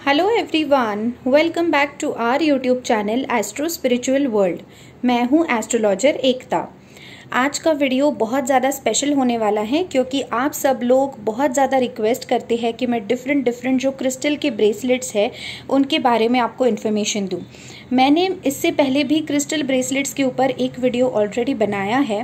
Hello everyone, welcome back to our YouTube channel astro spiritual world. मैं हूं astrologer एकता। आज का वीडियो बहुत ज़्यादा स्पेशल होने वाला है क्योंकि आप सब लोग बहुत ज़्यादा रिक्वेस्ट करते हैं कि मैं डिफरेंट जो क्रिस्टल के ब्रेसलेट्स हैं उनके बारे में आपको इन्फॉर्मेशन दूं। मैंने इससे पहले भी क्रिस्टल ब्रेसलेट्स के ऊपर एक वीडियो ऑलरेडी बनाया है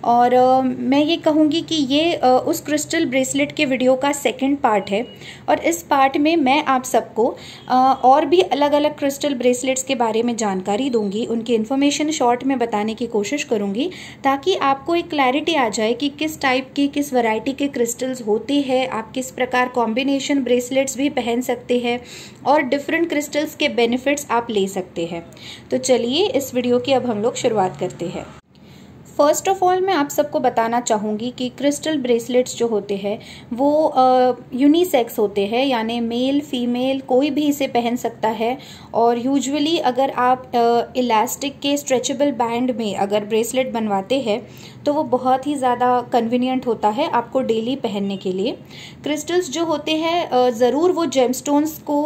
और मैं ये कहूँगी कि ये उस क्रिस्टल ब्रेसलेट के वीडियो का सेकंड पार्ट है। और इस पार्ट में मैं आप सबको और भी अलग अलग क्रिस्टल ब्रेसलेट्स के बारे में जानकारी दूंगी, उनकी इन्फॉर्मेशन शॉर्ट में बताने की कोशिश करूँगी ताकि आपको एक क्लैरिटी आ जाए कि किस टाइप की, किस वैरायटी के क्रिस्टल्स होते हैं, आप किस प्रकार कॉम्बिनेशन ब्रेसलेट्स भी पहन सकते हैं और डिफरेंट क्रिस्टल्स के बेनिफिट्स आप ले सकते हैं। तो चलिए इस वीडियो की अब हम लोग शुरुआत करते हैं। फर्स्ट ऑफ ऑल मैं आप सबको बताना चाहूँगी कि क्रिस्टल ब्रेसलेट्स जो होते हैं वो यूनिसेक्स होते हैं, यानी मेल फीमेल कोई भी इसे पहन सकता है। और यूजुअली अगर आप इलास्टिक के स्ट्रेचेबल बैंड में अगर ब्रेसलेट बनवाते हैं तो वो बहुत ही ज़्यादा कन्वीनियंट होता है आपको डेली पहनने के लिए। क्रिस्टल्स जो होते हैं ज़रूर वो जेमस्टोन्स को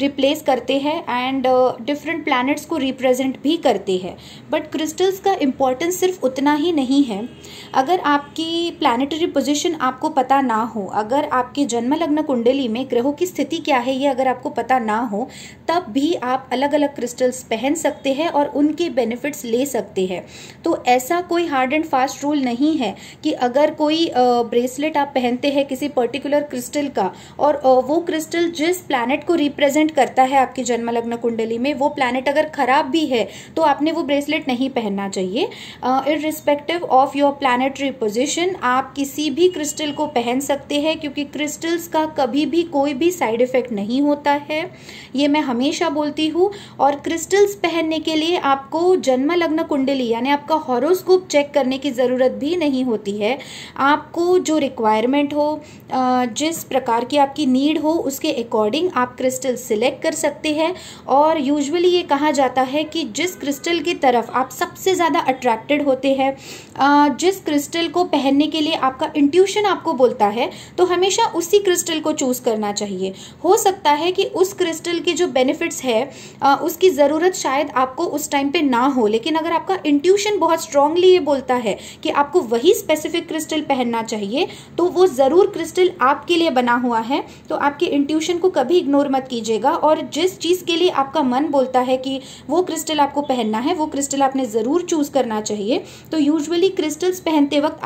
रिप्लेस करते हैं एंड डिफरेंट प्लैनेट्स को रिप्रेजेंट भी करते हैं, बट क्रिस्टल्स का इम्पोर्टेंस सिर्फ उतना ही नहीं है। अगर आपकी प्लैनेटरी पोजीशन आपको पता ना हो, अगर आपके जन्म लग्न कुंडली में ग्रहों की स्थिति क्या है ये अगर आपको पता ना हो, तब भी आप अलग अलग क्रिस्टल्स पहन सकते हैं और उनके बेनिफिट्स ले सकते हैं। तो ऐसा कोई हार्ड एंड फास्ट रूल नहीं है कि अगर कोई ब्रेसलेट आप पहनते हैं किसी पर्टिकुलर क्रिस्टल का और वो क्रिस्टल जिस प्लैनेट को रिप्रेजेंट करता है आपकी जन्म लग्न कुंडली में, वो प्लैनेट अगर खराब भी है तो आपने वो ब्रेसलेट नहीं पहनना चाहिए। Irrespective of your planetary position आप किसी भी क्रिस्टल को पहन सकते हैं क्योंकि क्रिस्टल्स का कभी भी कोई भी साइड इफेक्ट नहीं होता है, ये मैं हमेशा बोलती हूँ। और क्रिस्टल्स पहनने के लिए आपको जन्म लग्न कुंडली यानी आपका हॉरोस्कोप चेक करने की ज़रूरत भी नहीं होती है। आपको जो रिक्वायरमेंट हो, जिस प्रकार की आपकी नीड हो, उसके अकॉर्डिंग आप क्रिस्टल सिलेक्ट कर सकते हैं। और यूजुअली ये कहा जाता है कि जिस क्रिस्टल की तरफ आप सबसे ज़्यादा अट्रैक्टेड होते हैं, जिस क्रिस्टल को पहनने के लिए आपका इंट्यूशन आपको बोलता है, तो हमेशा उसी क्रिस्टल को चूज करना चाहिए। हो सकता है कि उस क्रिस्टल के जो बेनिफिट्स है उसकी ज़रूरत शायद आपको उस टाइम पे ना हो, लेकिन अगर आपका इंट्यूशन बहुत स्ट्रांगली ये बोलता है कि आपको वही स्पेसिफिक क्रिस्टल पहनना चाहिए, तो वो ज़रूर क्रिस्टल आपके लिए बना हुआ है। तो आपके इंट्यूशन को कभी इग्नोर मत कीजिएगा और जिस चीज़ के लिए आपका मन बोलता है कि वो क्रिस्टल आपको पहनना है, वो क्रिस्टल आपने ज़रूर चूज करना चाहिए। तो यूजुअली क्रिस्टल्स पहनते वक्त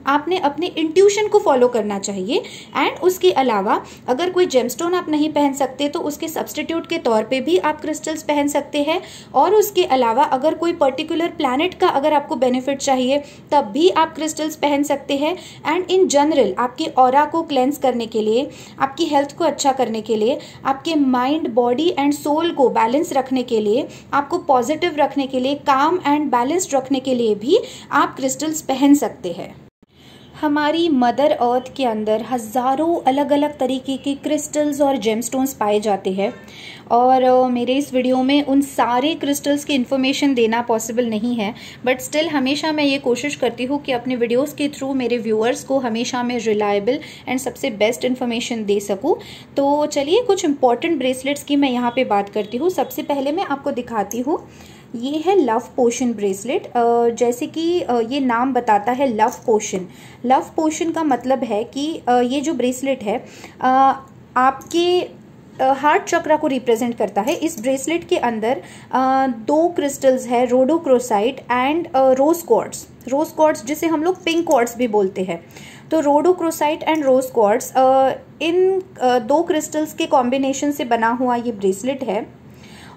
आपने अपने इंट्यूशन को फॉलो करना चाहिए। एंड उसके अलावा अगर कोई जेमस्टोन आप नहीं पहन सकते तो उसके सब्स्टिट्यूट के तौर पे भी आप क्रिस्टल्स पहन सकते हैं। और उसके अलावा अगर कोई पर्टिकुलर प्लैनेट का अगर आपको बेनिफिट चाहिए तब भी आप क्रिस्टल्स पहन सकते हैं। एंड इन जनरल आपके ऑरा को क्लेंस करने के लिए, आपकी हेल्थ को अच्छा करने के लिए, आपके माइंड, बॉडी एंड सोल को बैलेंस रखने के लिए, आपको पॉजिटिव रखने के लिए, काम एंड बैलेंस्ड रखने के लिए भी आप क्रिस्टल्स पहन सकते हैं। हमारी मदर अर्थ के अंदर हज़ारों अलग अलग तरीके के क्रिस्टल्स और जेमस्टोन्स पाए जाते हैं और मेरे इस वीडियो में उन सारे क्रिस्टल्स की इन्फॉर्मेशन देना पॉसिबल नहीं है, बट स्टिल हमेशा मैं ये कोशिश करती हूँ कि अपने वीडियोस के थ्रू मेरे व्यूअर्स को हमेशा मैं रिलायबल एंड सबसे बेस्ट इन्फॉर्मेशन दे सकूँ। तो चलिए कुछ इंपॉर्टेंट ब्रेसलेट्स की मैं यहाँ पे बात करती हूँ। सबसे पहले मैं आपको दिखाती हूँ, ये है लव पोशन ब्रेसलेट। जैसे कि ये नाम बताता है लव पोशन। लव पोशन का मतलब है कि ये जो ब्रेसलेट है आपके हार्ट चक्रा को रिप्रेजेंट करता है। इस ब्रेसलेट के अंदर दो क्रिस्टल्स है, rhodochrosite and rose quartz. Rose quartz जिसे हम लोग पिंक क्वार्ट्ज भी बोलते हैं। तो रोडोक्रोसाइट एंड रोज क्वार्ट्ज इन दो क्रिस्टल्स के कॉम्बिनेशन से बना हुआ ये ब्रेसलेट है।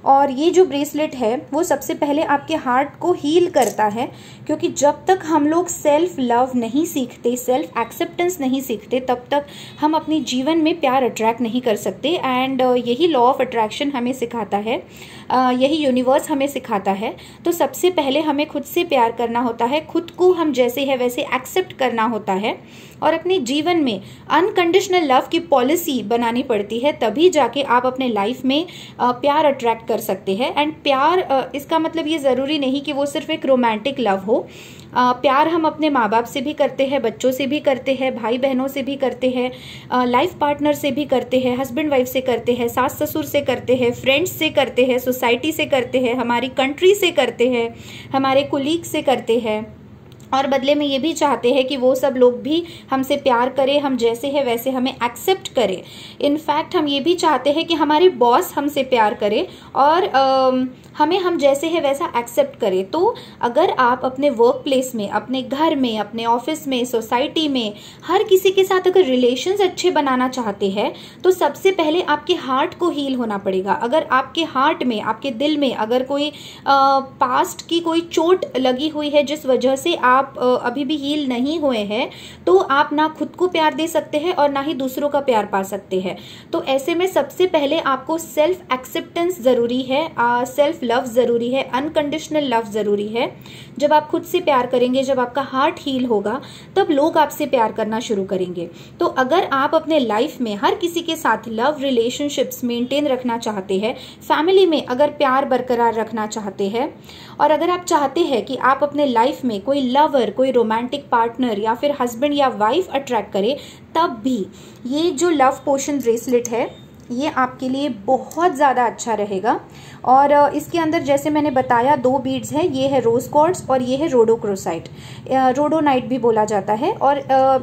और ये जो ब्रेसलेट है वो सबसे पहले आपके हार्ट को हील करता है, क्योंकि जब तक हम लोग सेल्फ लव नहीं सीखते, सेल्फ एक्सेप्टेंस नहीं सीखते, तब तक हम अपने जीवन में प्यार अट्रैक्ट नहीं कर सकते। एंड यही लॉ ऑफ अट्रैक्शन हमें सिखाता है, यही यूनिवर्स हमें सिखाता है। तो सबसे पहले हमें खुद से प्यार करना होता है, खुद को हम जैसे है वैसे एक्सेप्ट करना होता है और अपने जीवन में अनकंडीशनल लव की पॉलिसी बनानी पड़ती है, तभी जाके आप अपने लाइफ में प्यार अट्रैक्ट कर सकते हैं। एंड प्यार इसका मतलब ये ज़रूरी नहीं कि वो सिर्फ एक रोमांटिक लव हो। प्यार हम अपने माँ बाप से भी करते हैं, बच्चों से भी करते हैं, भाई बहनों से भी करते हैं, लाइफ पार्टनर से भी करते हैं, हस्बैंड वाइफ से करते हैं, सास ससुर से करते हैं, फ्रेंड्स से करते हैं, सोसाइटी से करते हैं, हमारी कंट्री से करते हैं, हमारे कोलीग से करते हैं। और बदले में ये भी चाहते हैं कि वो सब लोग भी हमसे प्यार करें, हम जैसे हैं वैसे हमें एक्सेप्ट करें। इनफैक्ट हम ये भी चाहते हैं कि हमारे बॉस हमसे प्यार करें और हमें हम जैसे हैं वैसा एक्सेप्ट करें। तो अगर आप अपने वर्क प्लेस में, अपने घर में, अपने ऑफिस में, सोसाइटी में, हर किसी के साथ अगर रिलेशंस अच्छे बनाना चाहते हैं तो सबसे पहले आपके हार्ट को हील होना पड़ेगा। अगर आपके हार्ट में, आपके दिल में अगर कोई पास्ट की कोई चोट लगी हुई है जिस वजह से आप अभी भी हील नहीं हुए हैं, तो आप ना खुद को प्यार दे सकते हैं और ना ही दूसरों का प्यार पा सकते हैं। तो ऐसे में सबसे पहले आपको सेल्फ एक्सेप्टेंस जरूरी है, सेल्फ लव जरूरी है, अनकंडीशनल लव जरूरी है। जब आप खुद से प्यार करेंगे, जब आपका हार्ट हील होगा, तब लोग आपसे प्यार करना शुरू करेंगे। तो अगर आप अपने लाइफ में हर किसी के साथ लव रिलेशनशिप्स मेंटेन रखना चाहते हैं, फैमिली में अगर प्यार बरकरार रखना चाहते हैं, और अगर आप चाहते हैं कि आप अपने लाइफ में कोई लवर, कोई रोमांटिक पार्टनर या फिर हस्बैंड या वाइफ अट्रैक्ट करें, तब भी ये जो लव पोशन ब्रेसलेट है ये आपके लिए बहुत ज़्यादा अच्छा रहेगा। और इसके अंदर जैसे मैंने बताया 2 बीड्स हैं, ये है रोज क्वार्ट्ज और ये है रोडोक्रोसाइट, रोडोनाइट भी बोला जाता है। और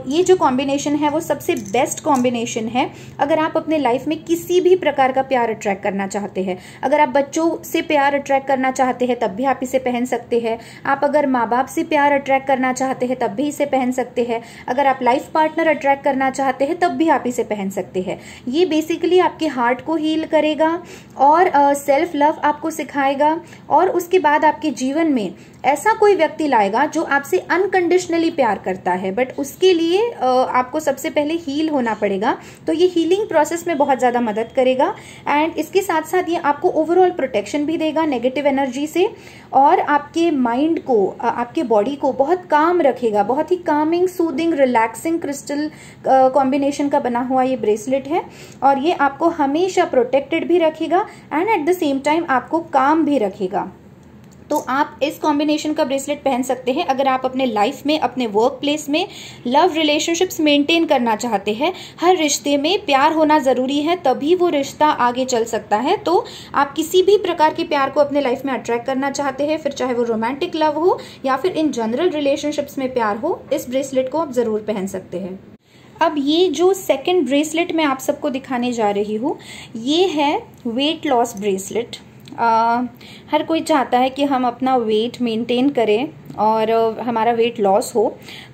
ये जो कॉम्बिनेशन है वो सबसे बेस्ट कॉम्बिनेशन है अगर आप अपने लाइफ में किसी भी प्रकार का प्यार अट्रैक्ट करना चाहते हैं। अगर आप बच्चों से प्यार अट्रैक्ट करना चाहते हैं तब भी आप इसे पहन सकते हैं। आप अगर माँ बाप से प्यार अट्रैक्ट करना चाहते हैं तब भी इसे पहन सकते हैं। अगर आप लाइफ पार्टनर अट्रैक्ट करना चाहते हैं तब भी आप इसे पहन सकते हैं। ये बेसिकली आपके हार्ट को हील करेगा और सेल्फ लव आपको सिखाएगा, और उसके बाद आपके जीवन में ऐसा कोई व्यक्ति लाएगा जो आपसे अनकंडीशनली प्यार करता है। बट उसके लिए आपको सबसे पहले हील होना पड़ेगा। तो ये हीलिंग प्रोसेस में बहुत ज़्यादा मदद करेगा। एंड इसके साथ साथ ये आपको ओवरऑल प्रोटेक्शन भी देगा नेगेटिव एनर्जी से, और आपके माइंड को, आपके बॉडी को बहुत काम रखेगा। बहुत ही calming, soothing, relaxing crystal combination का बना हुआ ये ब्रेसलेट है, और ये आपको हमेशा प्रोटेक्टेड भी रखेगा and at the same time आपको काम भी रखेगा। तो आप इस कॉम्बिनेशन का ब्रेसलेट पहन सकते हैं अगर आप अपने लाइफ में, अपने वर्क प्लेस में लव रिलेशनशिप्स मेंटेन करना चाहते हैं। हर रिश्ते में प्यार होना ज़रूरी है, तभी वो रिश्ता आगे चल सकता है। तो आप किसी भी प्रकार के प्यार को अपने लाइफ में अट्रैक्ट करना चाहते हैं, फिर चाहे वो रोमांटिक लव हो या फिर इन जनरल रिलेशनशिप्स में प्यार हो, इस ब्रेसलेट को आप ज़रूर पहन सकते हैं। अब ये जो सेकेंड ब्रेसलेट मैं आप सबको दिखाने जा रही हूँ, ये है वेट लॉस ब्रेसलेट। हर कोई चाहता है कि हम अपना वेट मेंटेन करें और हमारा वेट लॉस हो।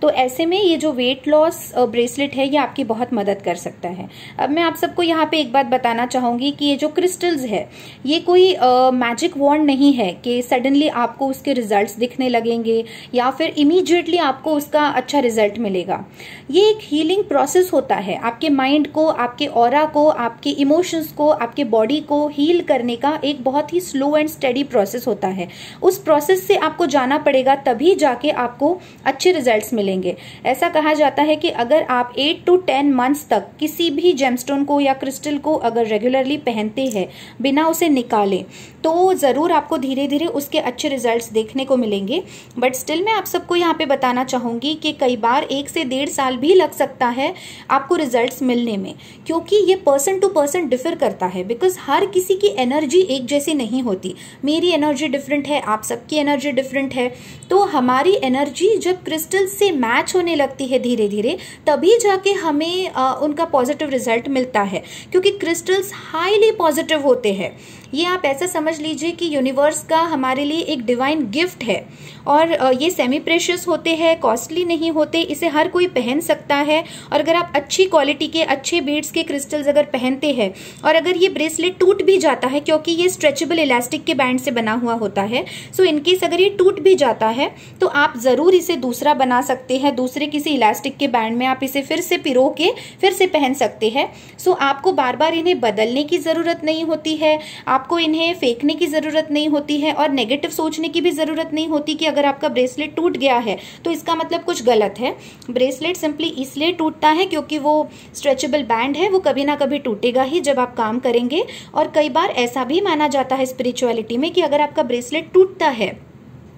तो ऐसे में ये जो वेट लॉस ब्रेसलेट है ये आपकी बहुत मदद कर सकता है। अब मैं आप सबको यहाँ पे एक बात बताना चाहूँगी कि ये जो क्रिस्टल्स है ये कोई मैजिक वॉन्ड नहीं है कि सडनली आपको उसके रिजल्ट्स दिखने लगेंगे या फिर इमीडिएटली आपको उसका अच्छा रिजल्ट मिलेगा। ये एक हीलिंग प्रोसेस होता है। आपके माइंड को, आपके ऑरा को, आपके इमोशंस को, आपके बॉडी को हील करने का एक बहुत ही स्लो एंड स्टेडी प्रोसेस होता है। उस प्रोसेस से आपको जाना पड़ेगा, तभी जाके आपको अच्छे रिजल्ट्स मिलेंगे। ऐसा कहा जाता है कि अगर आप 8 to 10 मंथ्स तक किसी भी जेमस्टोन को या क्रिस्टल को अगर रेगुलरली पहनते हैं बिना उसे निकाले, तो ज़रूर आपको धीरे धीरे उसके अच्छे रिजल्ट्स देखने को मिलेंगे। बट स्टिल मैं आप सबको यहाँ पे बताना चाहूँगी कि कई बार 1 से 1.5 साल भी लग सकता है आपको रिजल्ट्स मिलने में, क्योंकि ये पर्सन टू पर्सन डिफर करता है। बिकॉज हर किसी की एनर्जी एक जैसी नहीं होती। मेरी एनर्जी डिफरेंट है, आप सबकी एनर्जी डिफरेंट है। तो हमारी एनर्जी जब क्रिस्टल से मैच होने लगती है धीरे धीरे, तभी जाके हमें उनका पॉजिटिव रिजल्ट मिलता है, क्योंकि क्रिस्टल्स हाईली पॉजिटिव होते हैं। ये आप ऐसा समझ लीजिए कि यूनिवर्स का हमारे लिए एक डिवाइन गिफ्ट है, और ये सेमी प्रेशियस होते हैं, कॉस्टली नहीं होते, इसे हर कोई पहन सकता है। और अगर आप अच्छी क्वालिटी के, अच्छे बीड्स के क्रिस्टल्स अगर पहनते हैं, और अगर ये ब्रेसलेट टूट भी जाता है, क्योंकि ये स्ट्रेचेबल इलास्टिक के बैंड से बना हुआ होता है, सो इनकेस अगर ये टूट भी जाता है तो आप ज़रूर इसे दूसरा बना सकते हैं। दूसरे किसी इलास्टिक के बैंड में आप इसे फिर से पिरो के फिर से पहन सकते हैं। सो आपको बार बार इन्हें बदलने की ज़रूरत नहीं होती है। आप आपको इन्हें फेंकने की ज़रूरत नहीं होती है और नेगेटिव सोचने की भी ज़रूरत नहीं होती कि अगर आपका ब्रेसलेट टूट गया है तो इसका मतलब कुछ गलत है। ब्रेसलेट सिंपली इसलिए टूटता है क्योंकि वो स्ट्रेचेबल बैंड है, वो कभी ना कभी टूटेगा ही जब आप काम करेंगे। और कई बार ऐसा भी माना जाता है स्पिरिचुअलिटी में कि अगर आपका ब्रेसलेट टूटता है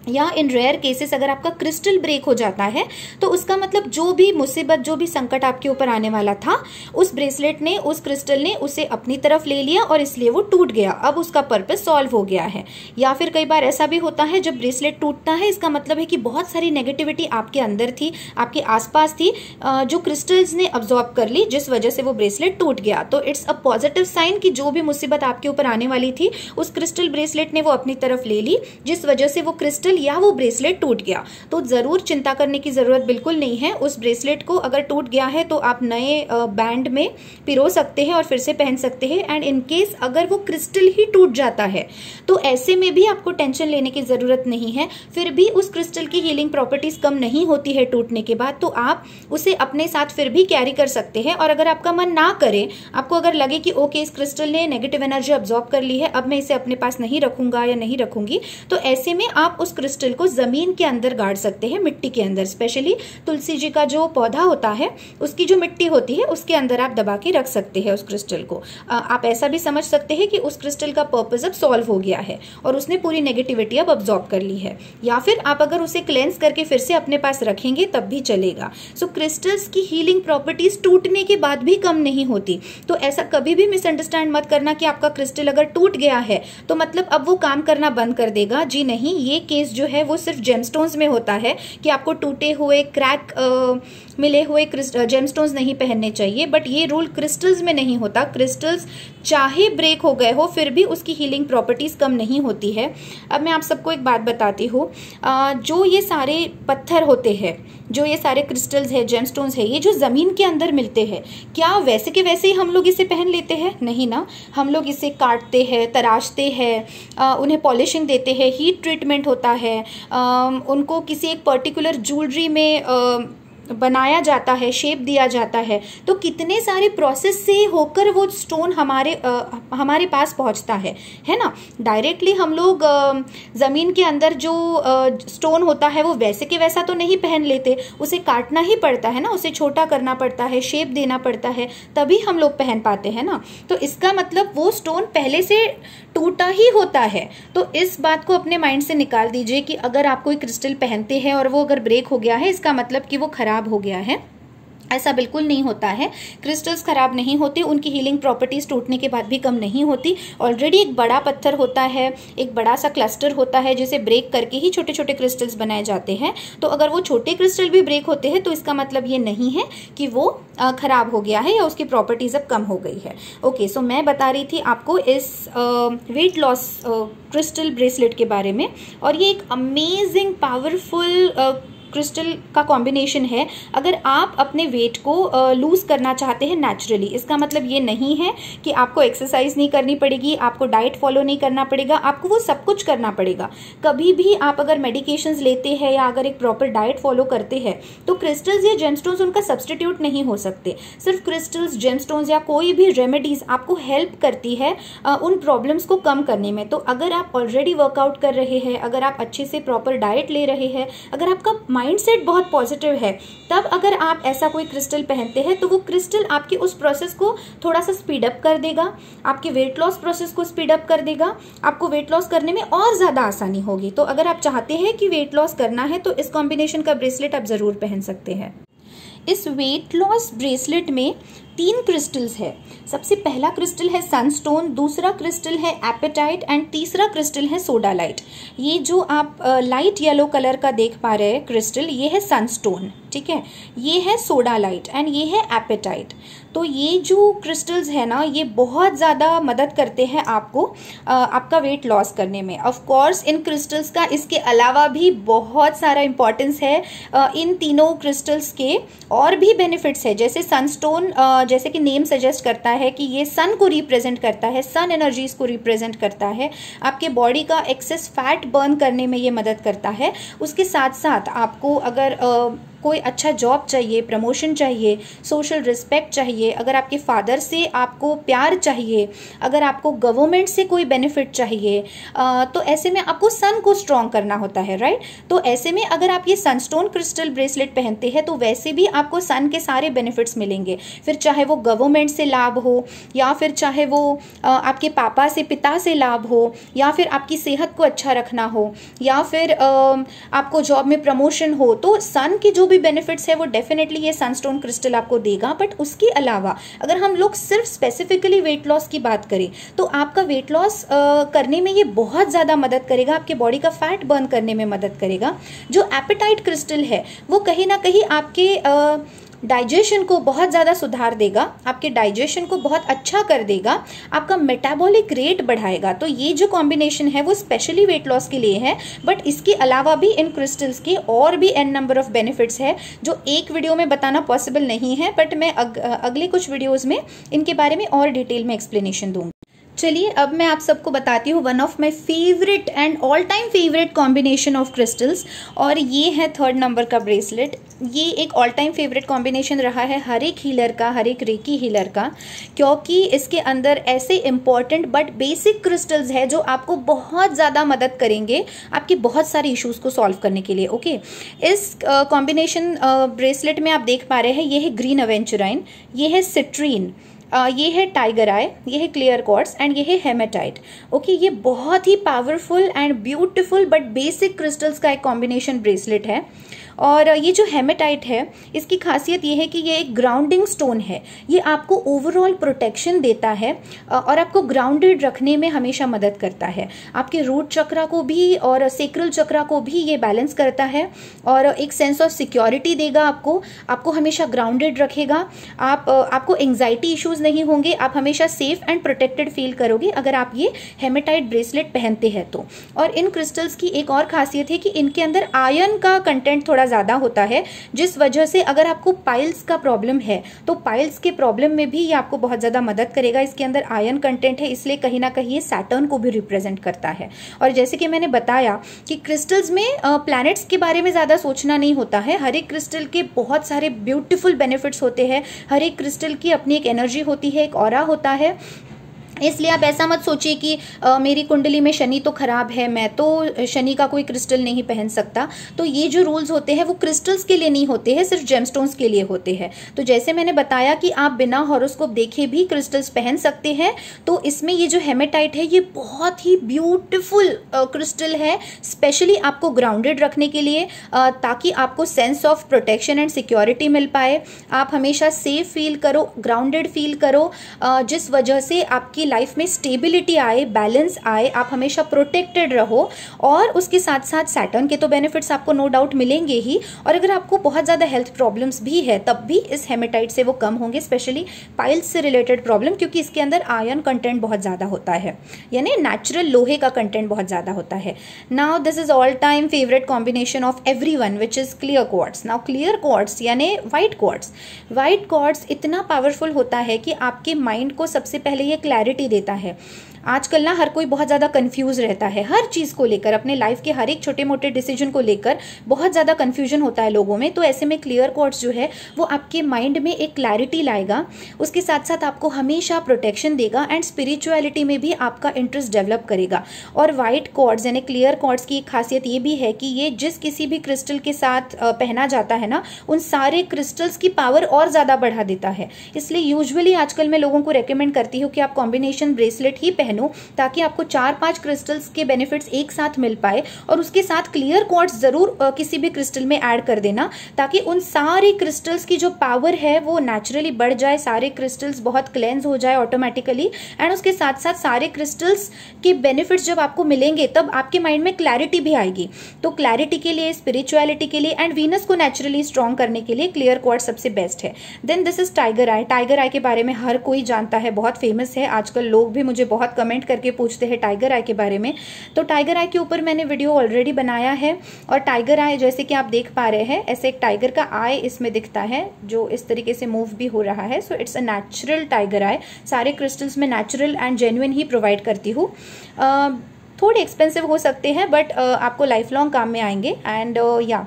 या इन रेयर केसेस अगर आपका क्रिस्टल ब्रेक हो जाता है तो उसका मतलब जो भी मुसीबत, जो भी संकट आपके ऊपर आने वाला था, उस ब्रेसलेट ने, उस क्रिस्टल ने उसे अपनी तरफ ले लिया और इसलिए वो टूट गया, अब उसका पर्पस सॉल्व हो गया है। या फिर कई बार ऐसा भी होता है जब ब्रेसलेट टूटता है इसका मतलब है कि बहुत सारी नेगेटिविटी आपके अंदर थी, आपके आसपास थी, जो क्रिस्टल्स ने अब्जॉर्ब कर ली, जिस वजह से वो ब्रेसलेट टूट गया। तो इट्स अ पॉजिटिव साइन कि जो भी मुसीबत आपके ऊपर आने वाली थी उस क्रिस्टल ब्रेसलेट ने वो अपनी तरफ ले ली, जिस वजह से वो क्रिस्टल या वो ब्रेसलेट टूट गया। तो जरूर चिंता करने की जरूरत बिल्कुल नहीं है। उस ब्रेसलेट को अगर टूट गया है तो आप नए बैंड में पिरो सकते हैं और फिर से पहन सकते हैं। एंड इन केस अगर वो क्रिस्टल ही टूट जाता है तो ऐसे में भी आपको टेंशन लेने की जरूरत नहीं है। फिर भी उस क्रिस्टल की हीलिंग प्रॉपर्टीज कम नहीं होती है टूटने के बाद, तो आप उसे अपने साथ फिर भी कैरी कर सकते हैं। और अगर आपका मन ना करे, आपको अगर लगे कि ओके इस क्रिस्टल ने नेगेटिव एनर्जी अब्सॉर्ब कर ली है, अब मैं इसे अपने पास नहीं रखूंगा या नहीं रखूंगी, तो ऐसे में आप उस क्रिस्टल को जमीन के अंदर गाड़ सकते हैं, मिट्टी के अंदर। स्पेशली तुलसी जी का जो पौधा होता है उसकी जो मिट्टी होती है उसके अंदर आप दबा के रख सकते हैं उस क्रिस्टल को। आप ऐसा भी समझ सकते हैं कि उस क्रिस्टल का पर्पस अब सॉल्व हो गया है और उसने पूरी नेगेटिविटी अब अब्सॉर्ब कर ली है। या फिर आप अगर उसे क्लेंस करके फिर से अपने पास रखेंगे तब भी चलेगा। सो क्रिस्टल्स की हीलिंग प्रॉपर्टीज टूटने के बाद भी कम नहीं होती। तो ऐसा कभी भी मिसअंडरस्टैंड मत करना कि आपका क्रिस्टल अगर टूट गया है तो मतलब अब वो काम करना बंद कर देगा। जी नहीं, ये केस जो है वो सिर्फ जेमस्टोन्स में होता है कि आपको टूटे हुए, क्रैक मिले हुए जेमस्टोन्स नहीं पहनने चाहिए, बट ये रूल क्रिस्टल्स में नहीं होता। क्रिस्टल्स चाहे ब्रेक हो गए हो फिर भी उसकी हीलिंग प्रॉपर्टीज कम नहीं होती है। अब मैं आप सबको एक बात बताती हूँ, जो ये सारे पत्थर होते हैं, जो ये सारे क्रिस्टल्स है, जेमस्टोन्स है, ये जो जमीन के अंदर मिलते हैं, क्या वैसे के वैसे ही हम लोग इसे पहन लेते हैं? नहीं ना, हम लोग इसे काटते हैं, तराशते हैं, उन्हें पॉलिशिंग देते हैं, हीट ट्रीटमेंट होता है, उनको किसी एक पर्टिकुलर ज्वेलरी में बनाया जाता है, शेप दिया जाता है। तो कितने सारे प्रोसेस से होकर वो स्टोन हमारे पास पहुंचता है ना। डायरेक्टली हम लोग ज़मीन के अंदर जो स्टोन होता है वो वैसे के वैसा तो नहीं पहन लेते, उसे काटना ही पड़ता है ना, उसे छोटा करना पड़ता है, शेप देना पड़ता है, तभी हम लोग पहन पाते हैं ना। तो इसका मतलब वो स्टोन पहले से टूटा ही होता है। तो इस बात को अपने माइंड से निकाल दीजिए कि अगर आप कोई क्रिस्टल पहनते हैं और वो अगर ब्रेक हो गया है इसका मतलब कि वो खराब हो गया है। ऐसा बिल्कुल नहीं होता है। क्रिस्टल्स खराब नहीं होते, उनकी हीलिंग प्रॉपर्टीज टूटने के बाद भी कम नहीं होती। ऑलरेडी एक बड़ा पत्थर होता है, एक बड़ा सा क्लस्टर होता है जिसे ब्रेक करके ही छोटे छोटे क्रिस्टल्स बनाए जाते हैं। तो अगर वो छोटे क्रिस्टल भी ब्रेक होते हैं तो इसका मतलब ये नहीं है कि वो खराब हो गया है या उसकी प्रॉपर्टीज अब कम हो गई है। ओके, सो मैं बता रही थी आपको इस वेट लॉस क्रिस्टल ब्रेसलेट के बारे में, और ये एक अमेजिंग पावरफुल क्रिस्टल का कॉम्बिनेशन है। अगर आप अपने वेट को लूज करना चाहते हैं नेचुरली, इसका मतलब ये नहीं है कि आपको एक्सरसाइज नहीं करनी पड़ेगी, आपको डाइट फॉलो नहीं करना पड़ेगा, आपको वो सब कुछ करना पड़ेगा। कभी भी आप अगर मेडिकेशंस लेते हैं या अगर एक प्रॉपर डाइट फॉलो करते हैं तो क्रिस्टल्स या जेमस्टोन्स उनका सब्सटीट्यूट नहीं हो सकते। सिर्फ क्रिस्टल्स, जेमस्टोन्स या कोई भी रेमेडीज आपको हेल्प करती है उन प्रॉब्लम्स को कम करने में। तो अगर आप ऑलरेडी वर्कआउट कर रहे हैं, अगर आप अच्छे से प्रॉपर डाइट ले रहे हैं, अगर आपका माइंडसेट बहुत पॉजिटिव है, तब अगर आप ऐसा कोई क्रिस्टल पहनते हैं तो वो क्रिस्टल आपके उस प्रोसेस को थोड़ा सा स्पीड अप कर देगा, आपके वेट लॉस प्रोसेस को स्पीड अप कर देगा, आपको वेट लॉस करने में और ज़्यादा आसानी होगी। तो अगर आप चाहते हैं कि वेट लॉस करना है तो इस कॉम्बिनेशन का ब्रेसलेट आप ज़रूर पहन सकते हैं। इस वेट लॉस ब्रेसलेट में 3 क्रिस्टल्स है। सबसे पहला क्रिस्टल है सनस्टोन, दूसरा क्रिस्टल है एपेटाइट एंड तीसरा क्रिस्टल है सोडालाइट। ये जो आप लाइट येलो कलर का देख पा रहे हैं क्रिस्टल, ये है सनस्टोन, ठीक है, ये है सोडालाइट एंड ये है एपेटाइट। तो ये जो क्रिस्टल्स है ना, ये बहुत ज़्यादा मदद करते हैं आपको आपका वेट लॉस करने में। ऑफ कोर्स इन क्रिस्टल्स का इसके अलावा भी बहुत सारा इंपॉर्टेंस है। इन तीनों क्रिस्टल्स के और भी बेनिफिट्स है। जैसे सनस्टोन, जैसे कि नेम सजेस्ट करता है कि ये सन को रिप्रेजेंट करता है, सन एनर्जीज को रिप्रेजेंट करता है, आपके बॉडी का एक्सेस फैट बर्न करने में ये मदद करता है। उसके साथ साथ आपको अगर कोई अच्छा जॉब चाहिए, प्रमोशन चाहिए, सोशल रिस्पेक्ट चाहिए, अगर आपके फादर से आपको प्यार चाहिए, अगर आपको गवर्नमेंट से कोई बेनिफिट चाहिए, तो ऐसे में आपको सन को स्ट्रॉन्ग करना होता है, राइट। तो ऐसे में अगर आप ये सनस्टोन क्रिस्टल ब्रेसलेट पहनते हैं तो वैसे भी आपको सन के सारे बेनिफिट्स मिलेंगे, फिर चाहे वो गवर्नमेंट से लाभ हो, या फिर चाहे वो आपके पापा से, पिता से लाभ हो, या फिर आपकी सेहत को अच्छा रखना हो, या फिर आपको जॉब में प्रमोशन हो, तो सन के जो भी बेनिफिट्स है वो डेफिनेटली ये सनस्टोन क्रिस्टल आपको देगा। बट उसके अलावा अगर हम लोग सिर्फ स्पेसिफिकली वेट लॉस की बात करें तो आपका वेट लॉस करने में ये बहुत ज़्यादा मदद करेगा, आपके बॉडी का फैट बर्न करने में मदद करेगा। जो एपेटाइट क्रिस्टल है वो कहीं ना कहीं आपके डाइजेशन को बहुत ज़्यादा सुधार देगा, आपके डाइजेशन को बहुत अच्छा कर देगा, आपका मेटाबॉलिक रेट बढ़ाएगा। तो ये जो कॉम्बिनेशन है वो स्पेशली वेट लॉस के लिए है, बट इसके अलावा भी इन क्रिस्टल्स के और भी एन नंबर ऑफ बेनिफिट्स है जो एक वीडियो में बताना पॉसिबल नहीं है, बट मैं अगले कुछ वीडियोज़ में इनके बारे में और डिटेल में एक्सप्लेनेशन दूँगी। चलिए अब मैं आप सबको बताती हूँ one of my favourite and all time favourite combination of crystals, और ये है 3rd नंबर का ब्रेसलेट। ये एक ऑल टाइम फेवरेट कॉम्बिनेशन रहा है हर एक हीलर का, हर एक रेकी हीलर का, क्योंकि इसके अंदर ऐसे इंपॉर्टेंट बट बेसिक क्रिस्टल्स है जो आपको बहुत ज़्यादा मदद करेंगे आपके बहुत सारे इश्यूज़ को सॉल्व करने के लिए। ओके, इस कॉम्बिनेशन ब्रेसलेट में आप देख पा रहे हैं, ये है ग्रीन एवेंचुराइन, ये है सिट्रीन, ये है टाइगर आई, ये है क्लियर क्वार्ट्ज एंड ये है हेमेटाइट। ओके, ये बहुत ही powerful and beautiful but basic crystals का एक कॉम्बिनेशन ब्रेसलेट है। और ये जो हेमेटाइट है इसकी खासियत ये है कि ये एक ग्राउंडिंग स्टोन है, ये आपको ओवरऑल प्रोटेक्शन देता है और आपको ग्राउंडेड रखने में हमेशा मदद करता है। आपके रूट चक्रा को भी और सेक्रल चक्रा को भी ये बैलेंस करता है और एक सेंस ऑफ सिक्योरिटी देगा आपको हमेशा ग्राउंडेड रखेगा। आपको एंजाइटी इश्यूज नहीं होंगे, आप हमेशा सेफ एंड प्रोटेक्टेड फील करोगे अगर आप ये हेमेटाइट ब्रेसलेट पहनते हैं तो। और इन क्रिस्टल्स की एक और खासियत है कि इनके अंदर आयरन का कंटेंट थोड़ा ज़्यादा होता है, जिस वजह से अगर आपको पाइल्स का प्रॉब्लम है तो पाइल्स के प्रॉब्लम में भी ये आपको बहुत ज़्यादा मदद करेगा। इसके अंदर आयरन कंटेंट है, इसलिए कहीं ना कहीं ये सैटर्न को भी रिप्रेजेंट करता है। और जैसे कि मैंने बताया कि क्रिस्टल्स में प्लैनेट्स के बारे में ज़्यादा सोचना नहीं होता है, हर एक क्रिस्टल के बहुत सारे ब्यूटीफुल बेनिफिट्स होते हैं, हर एक क्रिस्टल की अपनी एक एनर्जी होती है, एक ऑरा होता है। इसलिए आप ऐसा मत सोचिए कि मेरी कुंडली में शनि तो खराब है, मैं तो शनि का कोई क्रिस्टल नहीं पहन सकता। तो ये जो रूल्स होते हैं वो क्रिस्टल्स के लिए नहीं होते हैं, सिर्फ जेमस्टोन्स के लिए होते हैं। तो जैसे मैंने बताया कि आप बिना हॉरोस्कोप देखे भी क्रिस्टल्स पहन सकते हैं, तो इसमें ये जो हेमेटाइट है ये बहुत ही ब्यूटिफुल क्रिस्टल है, स्पेशली आपको ग्राउंडेड रखने के लिए, ताकि आपको sense of protection and security मिल पाए, आप हमेशा सेफ फील करो, ग्राउंडेड फील करो, जिस वजह से आपकी लाइफ में स्टेबिलिटी आए, बैलेंस आए, आप हमेशा प्रोटेक्टेड रहो। और उसके साथ साथ सैटर्न के तो बेनिफिट्स आपको नो डाउट मिलेंगे ही, और अगर आपको बहुत ज़्यादा हेल्थ प्रॉब्लम्स भी है तब भी इस हेमेटाइट से वो कम होंगे, स्पेशली पाइल्स से रिलेटेड प्रॉब्लम, क्योंकि इसके अंदर आयरन कंटेंट बहुत ज़्यादा होता है, यानी नेचुरल लोहे का कंटेंट बहुत ज़्यादा होता है। Now this is all time favourite combination of everyone which is clear quartz. Now clear quartz यानी वाइट क्वार्ट्ज, वाइट क्वार्ट्ज इतना पावरफुल होता है कि आपके माइंड को सबसे पहले ये क्लैरिटी देता है। आजकल ना हर कोई बहुत ज़्यादा कंफ्यूज रहता है, हर चीज़ को लेकर, अपने लाइफ के हर एक छोटे मोटे डिसीजन को लेकर बहुत ज़्यादा कंफ्यूजन होता है लोगों में। तो ऐसे में क्लियर क्वार्ट्ज जो है वो आपके माइंड में एक क्लैरिटी लाएगा, उसके साथ साथ आपको हमेशा प्रोटेक्शन देगा एंड स्पिरिचुअलिटी में भी आपका इंटरेस्ट डेवलप करेगा। और वाइट क्वार्ट्ज यानी क्लियर क्वार्ट्ज की एक खासियत ये भी है कि ये जिस किसी भी क्रिस्टल के साथ पहना जाता है ना, उन सारे क्रिस्टल्स की पावर और ज़्यादा बढ़ा देता है। इसलिए यूजुअली आजकल मैं लोगों को रेकमेंड करती हूँ कि आप कॉम्बिनेशन ब्रेसलेट ही पहनो, ताकि आपको 4-5 क्रिस्टल्स के बेनिफिट्स एक साथ मिल पाए। और उसके साथ क्लियर क्वार्ट्ज जरूर किसी भी क्रिस्टल में ऐड कर देना, ताकि उन सारे क्रिस्टल्स की जो पावर है वो नेचुरली बढ़ जाए, सारे क्रिस्टल्स बहुत क्लेंज हो जाए ऑटोमेटिकली। एंड उसके साथ साथ सारे क्रिस्टल्स के बेनिफिट्स जब आपको मिलेंगे तब आपके माइंड में क्लैरिटी भी आएगी। तो क्लैरिटी के लिए, स्पिरिचुअलिटी के लिए एंड वीनस को नेचुरली स्ट्रॉन्ग करने के लिए क्लियर क्वार्ट्ज सबसे बेस्ट है। Then this is tiger eye. Tiger eye के बारे में हर कोई जानता है, बहुत फेमस है, आजकल लोग भी मुझे बहुत कमेंट करके पूछते हैं टाइगर आई के बारे में। तो टाइगर आई के ऊपर मैंने वीडियो ऑलरेडी बनाया है। और टाइगर आई जैसे कि आप देख पा रहे हैं, ऐसे एक टाइगर का आई इसमें दिखता है जो इस तरीके से मूव भी हो रहा है। So it's a natural tiger eye. सारे क्रिस्टल्स में नेचुरल एंड जेन्युइन ही प्रोवाइड करती हूँ। थोड़े एक्सपेंसिव हो सकते हैं बट आपको लाइफ लॉन्ग काम में आएंगे। And yeah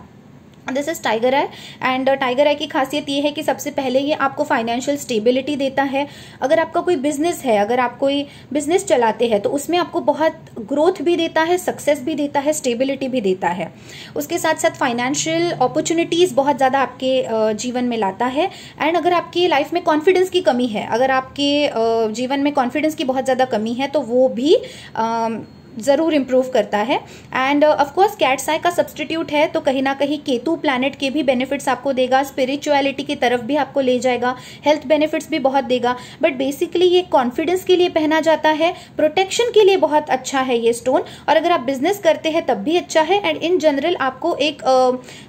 this is tiger eye. And tiger eye की खासियत ये है कि सबसे पहले ये आपको फाइनेंशियल स्टेबिलिटी देता है। अगर आपका कोई बिजनेस है, अगर आप कोई बिजनेस चलाते हैं तो उसमें आपको बहुत ग्रोथ भी देता है, सक्सेस भी देता है, स्टेबिलिटी भी देता है। उसके साथ साथ फाइनेंशियल अपॉर्चुनिटीज बहुत ज़्यादा आपके जीवन में लाता है। एंड अगर आपकी लाइफ में कॉन्फिडेंस की कमी है, अगर आपके जीवन में कॉन्फिडेंस की बहुत ज़्यादा कमी है तो वो भी ज़रूर इम्प्रूव करता है। एंड ऑफकोर्स कैट्स आई का सब्सटीट्यूट है तो कहीं ना कहीं केतु प्लैनेट के भी बेनिफिट्स आपको देगा, स्पिरिचुअलिटी की तरफ भी आपको ले जाएगा, हेल्थ बेनिफिट्स भी बहुत देगा। बट बेसिकली ये कॉन्फिडेंस के लिए पहना जाता है, प्रोटेक्शन के लिए बहुत अच्छा है ये स्टोन, और अगर आप बिजनेस करते हैं तब भी अच्छा है। एंड इन जनरल आपको एक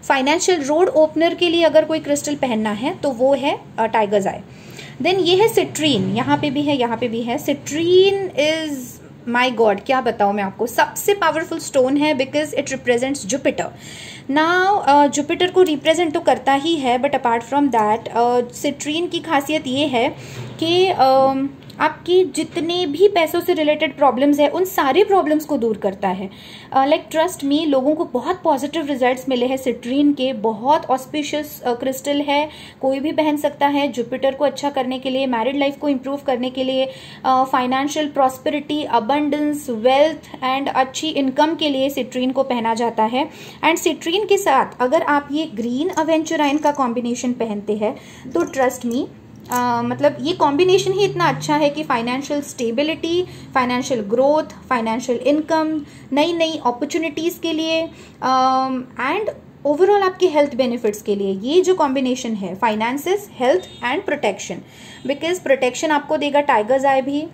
फाइनेंशियल रोड ओपनर के लिए अगर कोई क्रिस्टल पहनना है तो वो है टाइगर्स आई। देन ये है सिट्रीन, यहाँ पे भी है, यहाँ पे भी है। सिट्रीन इज माई गॉड, क्या बताऊँ मैं आपको, सबसे पावरफुल स्टोन है because it represents Jupiter. Now Jupiter को रिप्रेजेंट तो करता ही है, but apart from that citrine की खासियत ये है कि आपकी जितने भी पैसों से रिलेटेड प्रॉब्लम्स है उन सारे प्रॉब्लम्स को दूर करता है। लाइक ट्रस्ट मी, लोगों को बहुत पॉजिटिव रिजल्ट्स मिले हैं सिट्रीन के। बहुत ऑस्पिशियस क्रिस्टल है, कोई भी पहन सकता है। जुपिटर को अच्छा करने के लिए, मैरिड लाइफ को इम्प्रूव करने के लिए, financial prosperity, abundance, wealth and अच्छी इनकम के लिए सिट्रीन को पहना जाता है। एंड सिट्रीन के साथ अगर आप ये ग्रीन अवेंचुराइन का कॉम्बिनेशन पहनते हैं तो ट्रस्ट मी, मतलब ये कॉम्बिनेशन ही इतना अच्छा है कि financial stability, financial growth, financial income, नई नई अपॉर्चुनिटीज़ के लिए एंड ओवरऑल आपके हेल्थ बेनिफिट्स के लिए ये जो कॉम्बिनेशन है, finances, health and protection. Because protection आपको देगा टाइगर्स आई भी,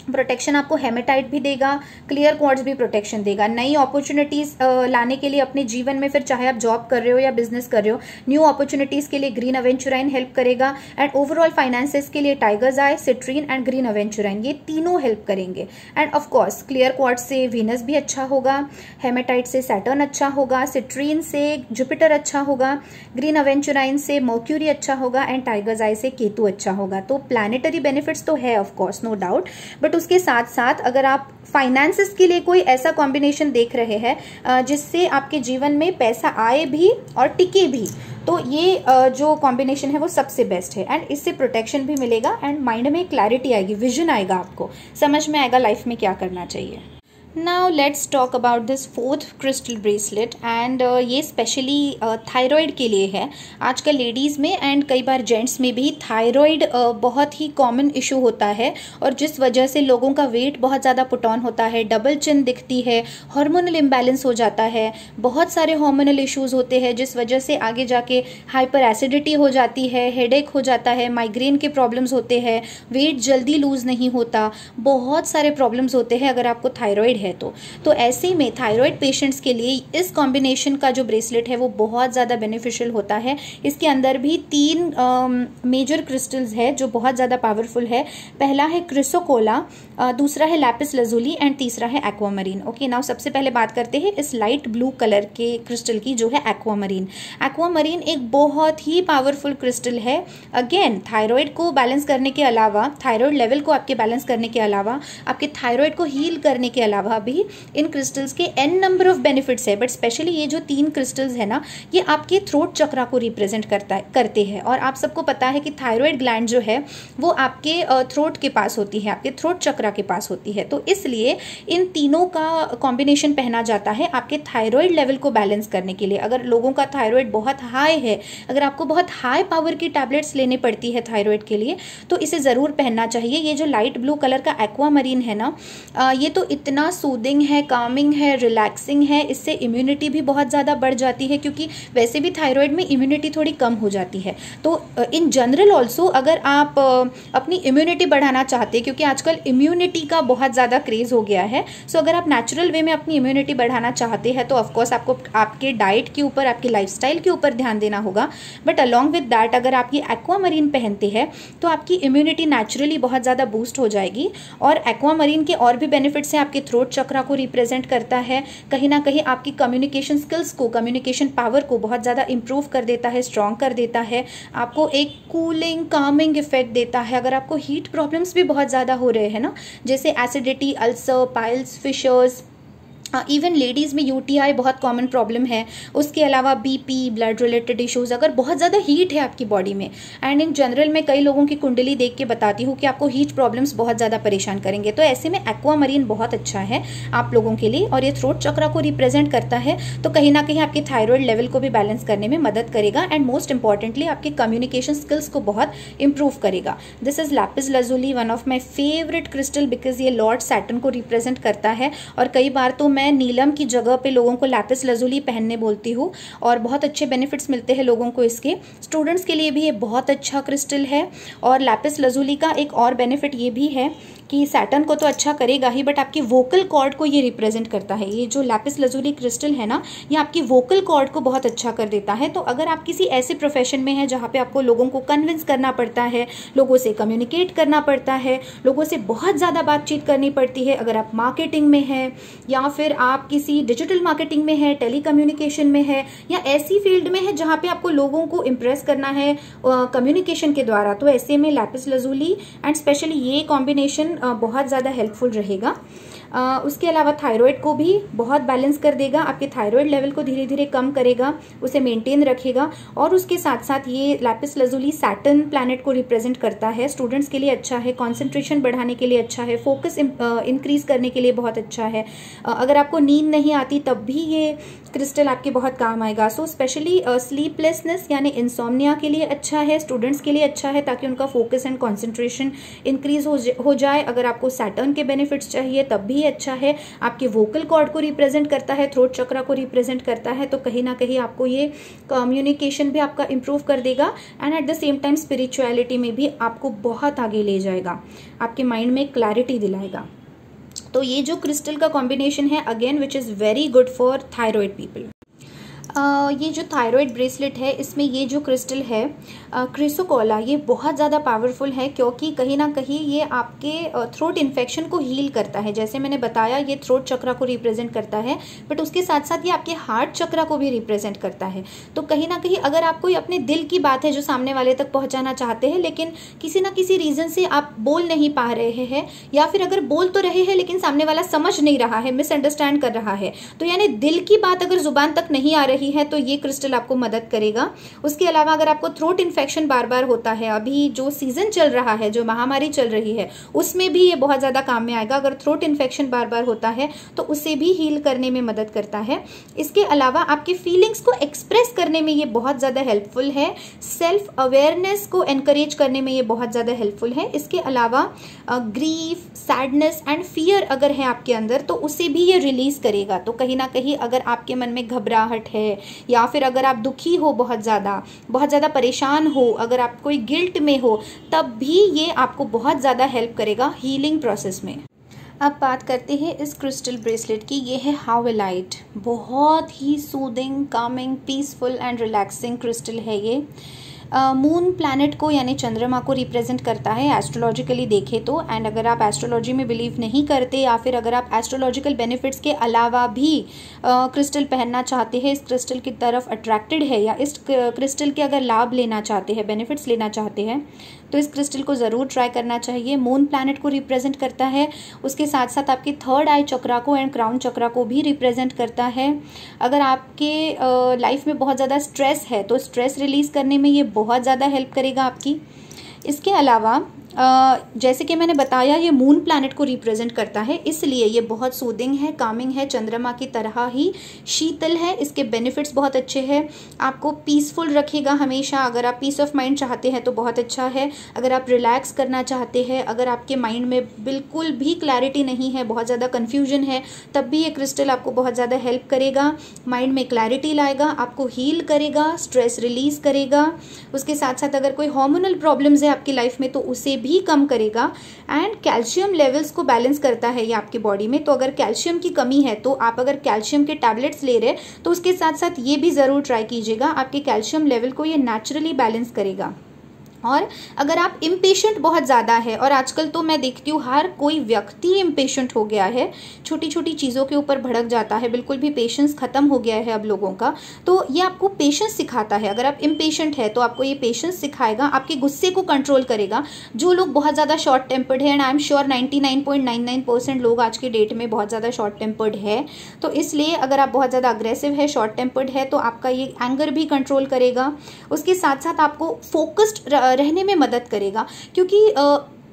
प्रोटेक्शन आपको हेमेटाइट भी देगा, क्लियर क्वार्ट्ज भी प्रोटेक्शन देगा। नई अपॉर्चुनिटीज़ लाने के लिए अपने जीवन में, फिर चाहे आप जॉब कर रहे हो या बिजनेस कर रहे हो, न्यू अपॉर्चुनिटीज़ के लिए ग्रीन अवेंचुराइन हेल्प करेगा। एंड ओवरऑल फाइनेंसेस के लिए tiger's eye, citrine and green aventurine ये तीनों हेल्प करेंगे। एंड ऑफकोर्स क्लियर क्वार्ट्ज से वीनस भी अच्छा होगा, हेमेटाइट से सैटर्न अच्छा होगा, सिट्रीन से जुपिटर अच्छा होगा, ग्रीन अवेंचुराइन से मर्क्यूरी अच्छा होगा एंड टाइगर्स आई से केतु अच्छा होगा। तो प्लैनेटरी बेनिफिट्स तो है ऑफकोर्स, नो डाउट, बट उसके साथ साथ अगर आप फाइनेंसेस के लिए कोई ऐसा कॉम्बिनेशन देख रहे हैं जिससे आपके जीवन में पैसा आए भी और टिके भी, तो ये जो कॉम्बिनेशन है वो सबसे बेस्ट है। एंड इससे प्रोटेक्शन भी मिलेगा एंड माइंड में क्लैरिटी आएगी, विजन आएगा, आपको समझ में आएगा लाइफ में क्या करना चाहिए। Now let's talk about this fourth crystal bracelet. And ये स्पेशली थायराइड के लिए है। आजकल लेडीज़ में एंड कई बार जेंट्स में भी थायराइड बहुत ही कॉमन इशू होता है, और जिस वजह से लोगों का वेट बहुत ज़्यादा पुट ऑन होता है, डबल चिन दिखती है, हार्मोनल इम्बैलेंस हो जाता है, बहुत सारे हार्मोनल इश्यूज़ होते हैं जिस वजह से आगे जाके हाइपर एसिडिटी हो जाती है, हेडेक हो जाता है, माइग्रेन के प्रॉब्लम्स होते हैं, वेट जल्दी लूज़ नहीं होता, बहुत सारे प्रॉब्लम्स होते हैं अगर आपको थायराइड है तो ऐसे में थायराइड पेशेंट्स के लिए इस कॉम्बिनेशन का जो ब्रेसलेट है वो बहुत ज़्यादा बेनिफिशियल होता है। इसके अंदर भी 3 मेजर क्रिस्टल्स है जो बहुत ज़्यादा पावरफुल है। पहला है क्रिसोकोला, दूसरा है लैपिस लजुली एंड तीसरा है एक्वामरीन। ओके, नाउ सबसे पहले बात करते हैं इस लाइट ब्लू कलर के क्रिस्टल की जो है एक्वामरीन। एक्वामरीन एक बहुत ही पावरफुल क्रिस्टल है। अगेन थायराइड को बैलेंस करने के अलावा, थायराइड लेवल को आपके बैलेंस करने के अलावा, आपके थायराइड को हील करने के अलावा भी इन क्रिस्टल्स के n नंबर ऑफ बेनिफिट्स है। बट स्पेशली ये जो 3 क्रिस्टल्स है ना, ये आपके थ्रोट चक्रा को रिप्रेजेंट करते हैं। और आप सबको पता है कि थायराइड ग्लैंड जो है वो आपके थ्रोट के पास होती है, आपके थ्रोट चक्रा के पास होती है। तो इसलिए इन तीनों का कॉम्बिनेशन पहना जाता है आपके थायराइड लेवल को बैलेंस करने के लिए। अगर लोगों का थायराइड बहुत हाई है, अगर आपको बहुत हाई पावर की टैबलेट्स लेनी पड़ती है थायराइड के लिए, तो इसे ज़रूर पहनना चाहिए। ये जो लाइट ब्लू कलर का एक्वामरीन है ना, ये तो इतना सूदिंग है, कामिंग है, रिलैक्सिंग है, इससे इम्यूनिटी भी बहुत ज़्यादा बढ़ जाती है, क्योंकि वैसे भी थायराइड में इम्यूनिटी थोड़ी कम हो जाती है। तो इन जनरल ऑल्सो अगर आप अपनी इम्यूनिटी बढ़ाना चाहते हैं, क्योंकि आजकल इम्यूनिटी का बहुत ज़्यादा क्रेज़ हो गया है, सो अगर आप नेचुरल वे में अपनी इम्यूनिटी बढ़ाना चाहते हैं तो ऑफकोर्स आपको आपके डाइट के ऊपर, आपके लाइफस्टाइल के ऊपर ध्यान देना होगा। बट अलॉन्ग विद दैट अगर आप ये एक्वामरीन पहनते हैं तो आपकी इम्यूनिटी नेचुरली बहुत ज़्यादा बूस्ट हो जाएगी। और एक्वामरीन के और भी बेनिफिट्स हैं, आपके थ्रोट चक्रा को रिप्रेजेंट करता है, कहीं ना कहीं आपकी कम्युनिकेशन स्किल्स को, कम्युनिकेशन पावर को बहुत ज़्यादा इंप्रूव कर देता है, स्ट्रॉन्ग कर देता है, आपको एक कूलिंग कामिंग इफेक्ट देता है। अगर आपको हीट प्रॉब्लम्स भी बहुत ज़्यादा हो रहे हैं ना, जैसे acidity, ulcer, piles, fissures, even ladies में यूटीआई बहुत कॉमन प्रॉब्लम है। उसके अलावा बीपी, ब्लड रिलेटेड इश्यूज़, अगर बहुत ज़्यादा हीट है आपकी बॉडी में, एंड इन जनरल मैं कई लोगों की कुंडली देख के बताती हूँ कि आपको हीट प्रॉब्लम्स बहुत ज़्यादा परेशान करेंगे, तो ऐसे में एक्वामरीन बहुत अच्छा है आप लोगों के लिए, और ये थ्रोट चक्रा को रिप्रेजेंट करता है, तो कहीं ना कहीं आपके थायराइड लेवल को भी बैलेंस करने में मदद करेगा, एंड मोस्ट इंपॉर्टेंटली आपके कम्युनिकेशन स्किल्स को बहुत इंप्रूव करेगा। This is lapis lazuli, one of my favourite crystal, because ये लॉर्ड सैटर्न को रिप्रेजेंट करता है, और कई बार तो मैं नीलम की जगह पे लोगों को लैपिस लजुली पहनने बोलती हूँ, और बहुत अच्छे बेनिफिट्स मिलते हैं लोगों को इसके। स्टूडेंट्स के लिए भी ये बहुत अच्छा क्रिस्टल है, और लैपिस लजुली का एक और बेनिफिट ये भी है कि सैटर्न को तो अच्छा करेगा ही, बट आपके वोकल कॉर्ड को ये रिप्रेजेंट करता है। ये जो लैपिस लजुली क्रिस्टल है ना, ये आपकी वोकल कॉर्ड को बहुत अच्छा कर देता है। तो अगर आप किसी ऐसे प्रोफेशन में हैं जहाँ पे आपको लोगों को कन्विंस करना पड़ता है, लोगों से कम्युनिकेट करना पड़ता है, लोगों से बहुत ज़्यादा बातचीत करनी पड़ती है, अगर आप मार्केटिंग में हैं, या फिर आप किसी डिजिटल मार्केटिंग में है, टेली कम्युनिकेशन में है, या ऐसी फील्ड में है जहाँ पे आपको लोगों को इम्प्रेस करना है कम्युनिकेशन के द्वारा, तो ऐसे में लैपिस लजुली एंड स्पेशली ये कॉम्बिनेशन बहुत ज़्यादा हेल्पफुल रहेगा। उसके अलावा थायराइड को भी बहुत बैलेंस कर देगा, आपके थायराइड लेवल को धीरे धीरे कम करेगा, उसे मेंटेन रखेगा, और उसके साथ साथ ये लैपिस लजुली सैटर्न प्लैनेट को रिप्रेजेंट करता है। स्टूडेंट्स के लिए अच्छा है, कंसंट्रेशन बढ़ाने के लिए अच्छा है, फोकस इंक्रीज करने के लिए बहुत अच्छा है। अगर आपको नींद नहीं आती तब भी ये क्रिस्टल आपके बहुत काम आएगा। सो स्पेशली स्लीपलेसनेस यानी इंसोम्निया के लिए अच्छा है, स्टूडेंट्स के लिए अच्छा है, ताकि उनका फोकस एंड कंसंट्रेशन इंक्रीज हो जाए। अगर आपको सैटर्न के बेनिफिट्स चाहिए तब भी अच्छा है। आपके वोकल कॉर्ड को रिप्रेजेंट करता है, थ्रोट चक्रा को रिप्रेजेंट करता है, तो कहीं ना कहीं आपको ये कम्युनिकेशन भी आपका इंप्रूव कर देगा, and at the same time spirituality में भी आपको बहुत आगे ले जाएगा, आपके माइंड में क्लैरिटी दिलाएगा। तो ये जो क्रिस्टल का कॉम्बिनेशन है again which is very good for thyroid people. ये जो थायराइड ब्रेसलेट है, इसमें ये जो क्रिस्टल है क्रिसोकोला, ये बहुत ज़्यादा पावरफुल है, क्योंकि कहीं ना कहीं ये आपके थ्रोट इन्फेक्शन को हील करता है। जैसे मैंने बताया ये थ्रोट चक्रा को रिप्रेजेंट करता है, बट उसके साथ साथ ये आपके हार्ट चक्रा को भी रिप्रेजेंट करता है। तो कहीं ना कहीं अगर आप कोई अपने दिल की बात है जो सामने वाले तक पहुँचाना चाहते हैं, लेकिन किसी ना किसी रीज़न से आप बोल नहीं पा रहे हैं, या फिर अगर बोल तो रहे हैं लेकिन सामने वाला समझ नहीं रहा है, मिसअंडरस्टैंड कर रहा है, तो यानी दिल की बात अगर जुबान तक नहीं आ रही है, तो ये क्रिस्टल आपको मदद करेगा। उसके अलावा अगर आपको थ्रोट इन्फेक्शन बार बार होता है, अभी जो सीजन चल रहा है, जो महामारी चल रही है, उसमें भी ये बहुत ज्यादा काम में आएगा। अगर थ्रोट इन्फेक्शन बार बार होता है तो उसे भी हील करने में मदद करता है। इसके अलावा आपके फीलिंग्स को एक्सप्रेस करने में ये बहुत ज्यादा हेल्पफुल है, सेल्फ अवेयरनेस को एनकरेज करने में ये बहुत ज्यादा हेल्पफुल है। इसके अलावा ग्रीफ, सैडनेस एंड फियर अगर है आपके अंदर, तो उसे भी ये रिलीज करेगा। तो कहीं ना कहीं अगर आपके मन में घबराहट है, या फिर अगर आप दुखी हो, बहुत ज़्यादा परेशान हो, अगर आप कोई गिल्ट में हो, तब भी ये आपको बहुत ज़्यादा हेल्प करेगा हीलिंग प्रोसेस में। अब बात करते हैं इस क्रिस्टल ब्रेसलेट की। ये है हावेलाइट, बहुत ही soothing, calming, peaceful and relaxing crystal है ये। मून प्लैनेट को यानी चंद्रमा को रिप्रेजेंट करता है एस्ट्रोलॉजिकली देखे तो। एंड अगर आप एस्ट्रोलॉजी में बिलीव नहीं करते, या फिर अगर आप एस्ट्रोलॉजिकल बेनिफिट्स के अलावा भी क्रिस्टल पहनना चाहते हैं, इस क्रिस्टल की तरफ अट्रैक्टेड है, या इस क्रिस्टल के अगर लाभ लेना चाहते हैं, बेनिफिट्स लेना चाहते हैं, तो इस क्रिस्टल को ज़रूर ट्राई करना चाहिए। मून प्लैनेट को रिप्रेजेंट करता है, उसके साथ साथ आपके थर्ड आई चक्रा को एंड क्राउन चक्रा को भी रिप्रेजेंट करता है। अगर आपके लाइफ में बहुत ज़्यादा स्ट्रेस है, तो स्ट्रेस रिलीज़ करने में ये बहुत ज़्यादा हेल्प करेगा आपकी। इसके अलावा जैसे कि मैंने बताया, ये मून प्लैनेट को रिप्रेजेंट करता है, इसलिए ये बहुत सूदिंग है, कामिंग है, चंद्रमा की तरह ही शीतल है। इसके बेनिफिट्स बहुत अच्छे हैं, आपको पीसफुल रखेगा हमेशा। अगर आप पीस ऑफ माइंड चाहते हैं तो बहुत अच्छा है। अगर आप रिलैक्स करना चाहते हैं, अगर आपके माइंड में बिल्कुल भी क्लैरिटी नहीं है, बहुत ज़्यादा कन्फ्यूजन है, तब भी ये क्रिस्टल आपको बहुत ज़्यादा हेल्प करेगा, माइंड में क्लैरिटी लाएगा, आपको हील करेगा, स्ट्रेस रिलीज़ करेगा। उसके साथ साथ अगर कोई हार्मोनल प्रॉब्लम्स है आपकी लाइफ में, तो उसे भी कम करेगा। एंड कैल्शियम लेवल्स को बैलेंस करता है ये आपकी बॉडी में। तो अगर कैल्शियम की कमी है, तो आप अगर कैल्शियम के टैबलेट्स ले रहे, तो उसके साथ साथ ये भी ज़रूर ट्राई कीजिएगा, आपके कैल्शियम लेवल को ये नेचुरली बैलेंस करेगा। और अगर आप इम्पेशेंट बहुत ज़्यादा है, और आजकल तो मैं देखती हूँ हर कोई व्यक्ति इम्पेशेंट हो गया है, छोटी छोटी चीज़ों के ऊपर भड़क जाता है, बिल्कुल भी पेशेंस ख़त्म हो गया है अब लोगों का। तो ये आपको पेशेंस सिखाता है। अगर आप इम्पेशेंट है तो आपको ये पेशेंस सिखाएगा, आपके गुस्से को कंट्रोल करेगा। जो लोग बहुत ज़्यादा शॉर्ट टेम्पर्ड है, एंड आई एम श्योर 99.99% लोग आज के डेट में बहुत ज़्यादा शॉर्ट टेम्पर्ड है, तो इसलिए अगर आप बहुत ज़्यादा अग्रेसिव है, शॉर्ट टेम्पर्ड है, तो आपका ये एंगर भी कंट्रोल करेगा। उसके साथ साथ आपको फोकस्ड रहने में मदद करेगा, क्योंकि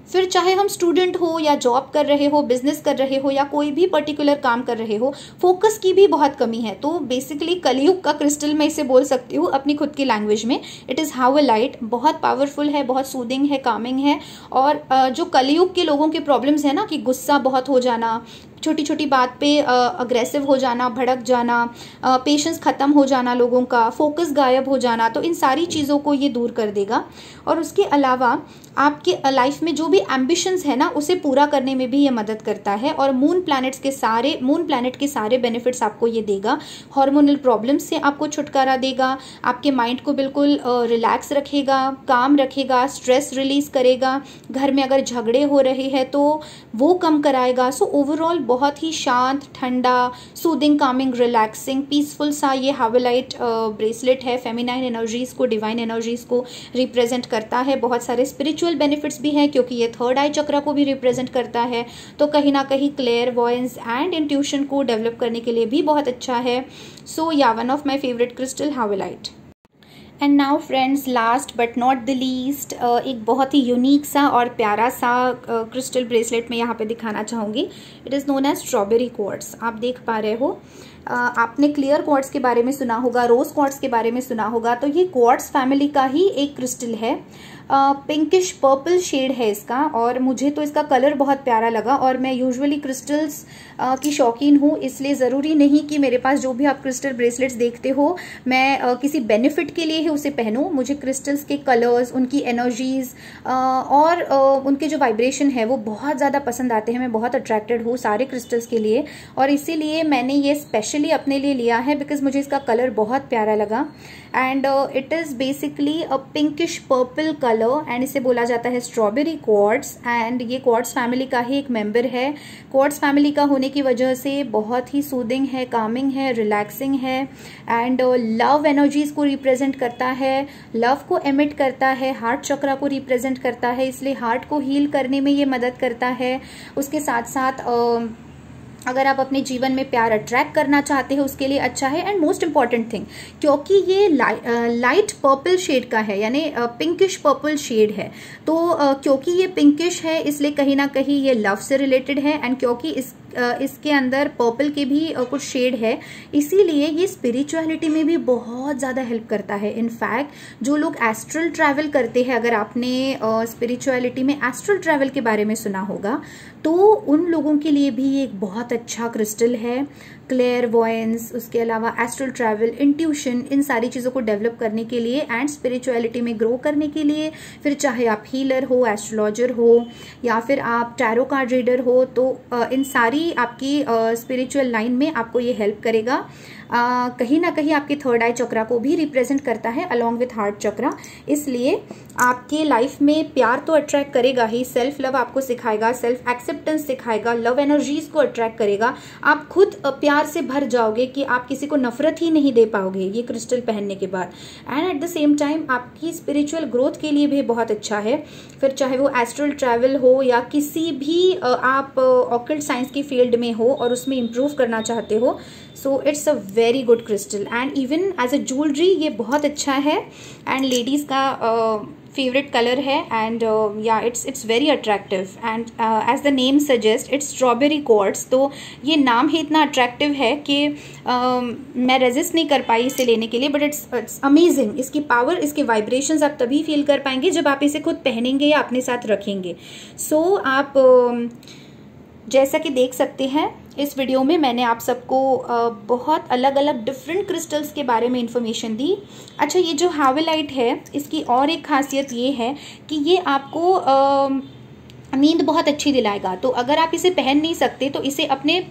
फिर चाहे हम स्टूडेंट हो या जॉब कर रहे हो, बिजनेस कर रहे हो या कोई भी पर्टिकुलर काम कर रहे हो, फोकस की भी बहुत कमी है। तो बेसिकली कलयुग का क्रिस्टल मैं इसे बोल सकती हूँ अपनी खुद की लैंग्वेज में। इट इज़ हावेलाइट, बहुत पावरफुल है, बहुत सूदिंग है, कामिंग है। और जो कलयुग के लोगों के प्रॉब्लम्स है ना, कि गुस्सा बहुत हो जाना, छोटी छोटी बात पे अग्रेसिव हो जाना, भड़क जाना, पेशेंस ख़त्म हो जाना लोगों का, फोकस गायब हो जाना, तो इन सारी चीज़ों को ये दूर कर देगा। और उसके अलावा आपके लाइफ में जो भी एम्बिशंस है ना, उसे पूरा करने में भी ये मदद करता है। और मून प्लैनेट के सारे बेनिफिट्स आपको ये देगा। हार्मोनल प्रॉब्लम्स से आपको छुटकारा देगा, आपके माइंड को बिल्कुल रिलैक्स रखेगा, काम रखेगा, स्ट्रेस रिलीज करेगा, घर में अगर झगड़े हो रहे हैं तो वो कम कराएगा। सो ओवरऑल बहुत ही शांत, ठंडा, सूदिंग, कामिंग, रिलैक्सिंग, पीसफुल सा ये हावेलाइट ब्रेसलेट है। फेमिनाइन एनर्जीज को, डिवाइन एनर्जीज को रिप्रेजेंट करता है। बहुत सारे स्पिरिचुअल बेनिफिट्स भी हैं, क्योंकि ये थर्ड आई चक्र को भी रिप्रेजेंट करता है। तो कहीं ना कहीं क्लेयरवॉयंस एंड इंट्यूशन को डेवलप करने के लिए भी बहुत अच्छा है। So yeah one of my favourite crystal, howlite. And now friends, last but not the least, एक बहुत ही यूनिक सा और प्यारा सा क्रिस्टल ब्रेसलेट मैं यहाँ पे दिखाना चाहूँगी। It is known as strawberry quartz. आप देख पा रहे हो, आपने क्लियर क्वार्ट्स के बारे में सुना होगा, रोज क्वार्ट्स के बारे में सुना होगा। तो ये क्वार्ट्स फैमिली का ही एक क्रिस्टल है। पिंकिश पर्पल शेड है इसका, और मुझे तो इसका कलर बहुत प्यारा लगा। और मैं यूजुअली क्रिस्टल्स की शौकीन हूँ, इसलिए ज़रूरी नहीं कि मेरे पास जो भी आप क्रिस्टल ब्रेसलेट्स देखते हो मैं किसी बेनिफिट के लिए ही उसे पहनूं। मुझे क्रिस्टल्स के कलर्स, उनकी एनर्जीज और उनके जो वाइब्रेशन है वो बहुत ज़्यादा पसंद आते हैं। मैं बहुत अट्रैक्टेड हूँ सारे क्रिस्टल्स के लिए, और इसीलिए मैंने ये स्पेशली अपने लिए लिया है, बिकॉज मुझे इसका कलर बहुत प्यारा लगा। And it is basically a pinkish purple colour, and इसे बोला जाता है स्ट्रॉबेरी क्वार्ट्स। एंड ये क्वार्ट्स फैमिली का ही एक मेंबर है। क्वार्ट्स फैमिली का होने की वजह से बहुत ही सूदिंग है, कामिंग है, रिलैक्सिंग है, एंड लव एनर्जीज को रिप्रेजेंट करता है, लव को एमिट करता है, हार्ट चक्रा को रिप्रेजेंट करता है, इसलिए हार्ट को हील करने में ये मदद करता है। उसके साथ साथ अगर आप अपने जीवन में प्यार अट्रैक्ट करना चाहते हो उसके लिए अच्छा है। एंड मोस्ट इंपॉर्टेंट थिंग, क्योंकि ये लाइट पर्पल शेड का है, यानी पिंकिश पर्पल शेड है, तो क्योंकि ये पिंकिश है इसलिए कहीं ना कहीं ये लव से रिलेटेड है। एंड क्योंकि इसके अंदर पर्पल के भी कुछ शेड है, इसीलिए ये स्पिरिचुअलिटी में भी बहुत ज़्यादा हेल्प करता है। इनफैक्ट जो लोग एस्ट्रल ट्रैवल करते हैं, अगर आपने स्पिरिचुअलिटी में एस्ट्रल ट्रैवल के बारे में सुना होगा, तो उन लोगों के लिए भी एक बहुत अच्छा क्रिस्टल है। क्लेयरवॉयंस, उसके अलावा एस्ट्रल ट्रैवल, इंट्यूशन, इन सारी चीज़ों को डेवलप करने के लिए एंड स्पिरिचुअलिटी में ग्रो करने के लिए, फिर चाहे आप हीलर हो, एस्ट्रोलॉजर हो, या फिर आप टैरो कार्ड रीडर हो, तो इन सारी आपकी स्पिरिचुअल लाइन में आपको ये हेल्प करेगा। कहीं ना कहीं आपके थर्ड आई चक्रा को भी रिप्रेजेंट करता है अलॉन्ग विथ हार्ट चक्रा, इसलिए आपके लाइफ में प्यार तो अट्रैक्ट करेगा ही, सेल्फ लव आपको सिखाएगा, सेल्फ एक्सेप्टेंस सिखाएगा, लव एनर्जीज को अट्रैक्ट करेगा। आप खुद प्यार से भर जाओगे कि आप किसी को नफरत ही नहीं दे पाओगे ये क्रिस्टल पहनने के बाद। And at the same time आपकी स्पिरिचुअल ग्रोथ के लिए भी बहुत अच्छा है, फिर चाहे वो एस्ट्रल ट्रैवल हो या किसी भी आप ऑकल्ट साइंस की फील्ड में हो और उसमें इम्प्रूव करना चाहते हो। So it's a very good crystal, and even as a jewellery ये बहुत अच्छा है। एंड लेडीज़ का फेवरेट कलर है, एंड या it's very attractive, and as the name suggest it's strawberry quartz. तो ये नाम ही इतना अट्रैक्टिव है कि मैं रेजिस्ट नहीं कर पाई इसे लेने के लिए, बट इट्स अमेजिंग। इसकी पावर, इसके वाइब्रेशंस आप तभी फील कर पाएंगे जब आप इसे खुद पहनेंगे या अपने साथ रखेंगे। सो आप जैसा कि देख सकते हैं इस वीडियो में मैंने आप सबको बहुत अलग अलग डिफरेंट क्रिस्टल्स के बारे में इंफॉर्मेशन दी। अच्छा, ये जो हावेलाइट है इसकी और एक खासियत ये है कि ये आपको नींद बहुत अच्छी दिलाएगा। तो अगर आप इसे पहन नहीं सकते तो इसे अपने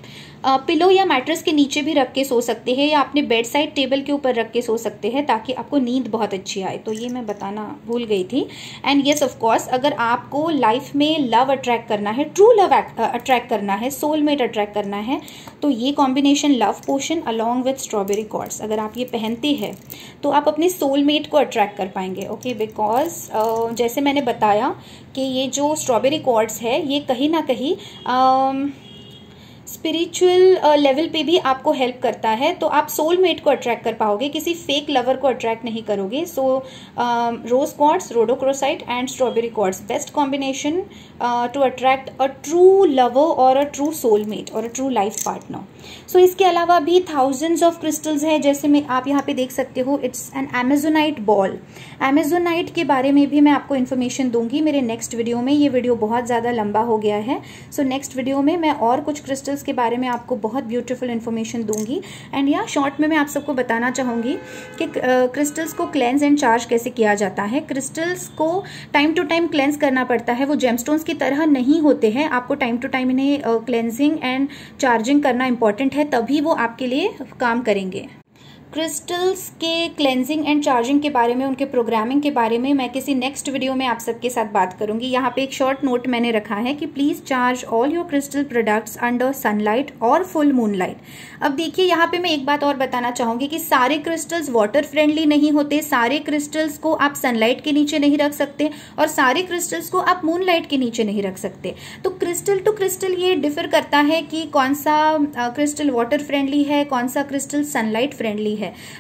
पिलो या मैट्रेस के नीचे भी रख के सो सकते हैं, या अपने बेड साइड टेबल के ऊपर रख के सो सकते हैं, ताकि आपको नींद बहुत अच्छी आए। तो ये मैं बताना भूल गई थी। एंड येस ऑफ कोर्स, अगर आपको लाइफ में लव अट्रैक्ट करना है, ट्रू लव अट्रैक्ट करना है, सोलमेट अट्रैक्ट करना है, तो ये combination love potion along with strawberry quartz अगर आप ये पहनते हैं तो आप अपने सोलमेट को अट्रैक्ट कर पाएंगे। ओके, बिकॉज जैसे मैंने बताया कि ये जो स्ट्रॉबेरी कॉर्ड्स है ये कहीं ना कहीं स्पिरिचुअल लेवल पे भी आपको हेल्प करता है। तो आप सोलमेट को अट्रैक्ट कर पाओगे, किसी फेक लवर को अट्रैक्ट नहीं करोगे। So rose quartz, rhodochrosite and strawberry quartz, best combination to attract a true lover और अ ट्रू सोलमेट और a true life partner. So इसके अलावा भी थाउजेंड्स ऑफ क्रिस्टल्स है, जैसे मैं आप यहाँ पे देख सकते हो, it's an amazonite ball. Amazonite के बारे में भी मैं आपको इन्फॉर्मेशन दूंगी मेरे नेक्स्ट वीडियो में। ये वीडियो बहुत ज़्यादा लंबा हो गया है, सो नेक्स्ट वीडियो में मैं और कुछ क्रिस्टल्स के बारे में आपको बहुत ब्यूटीफुल इन्फॉर्मेशन दूंगी। एंड या शॉर्ट में मैं आप सबको बताना चाहूँगी कि क्रिस्टल्स को क्लेंस एंड चार्ज कैसे किया जाता है। क्रिस्टल्स को टाइम टू टाइम क्लेंस करना पड़ता है, वो जेमस्टोन्स की तरह नहीं होते हैं। आपको टाइम टू टाइम इन्हें क्लेंजिंग एंड चार्जिंग करना इंपॉर्टेंट है, तभी वो आपके लिए काम करेंगे। क्रिस्टल्स के क्लेंजिंग एंड चार्जिंग के बारे में, उनके प्रोग्रामिंग के बारे में मैं किसी नेक्स्ट वीडियो में आप सबके साथ बात करूंगी। यहाँ पे एक शॉर्ट नोट मैंने रखा है कि please charge all your crystal products under sunlight और फुल मूनलाइट। अब देखिए, यहाँ पे मैं एक बात और बताना चाहूंगी कि सारे क्रिस्टल्स वाटर फ्रेंडली नहीं होते, सारे क्रिस्टल्स को आप सनलाइट के नीचे नहीं रख सकते और सारे क्रिस्टल्स को आप मूनलाइट के नीचे नहीं रख सकते। तो क्रिस्टल टू क्रिस्टल ये डिफर करता है कि कौन सा क्रिस्टल वाटर फ्रेंडली है, कौन सा क्रिस्टल सनलाइट फ्रेंडली है।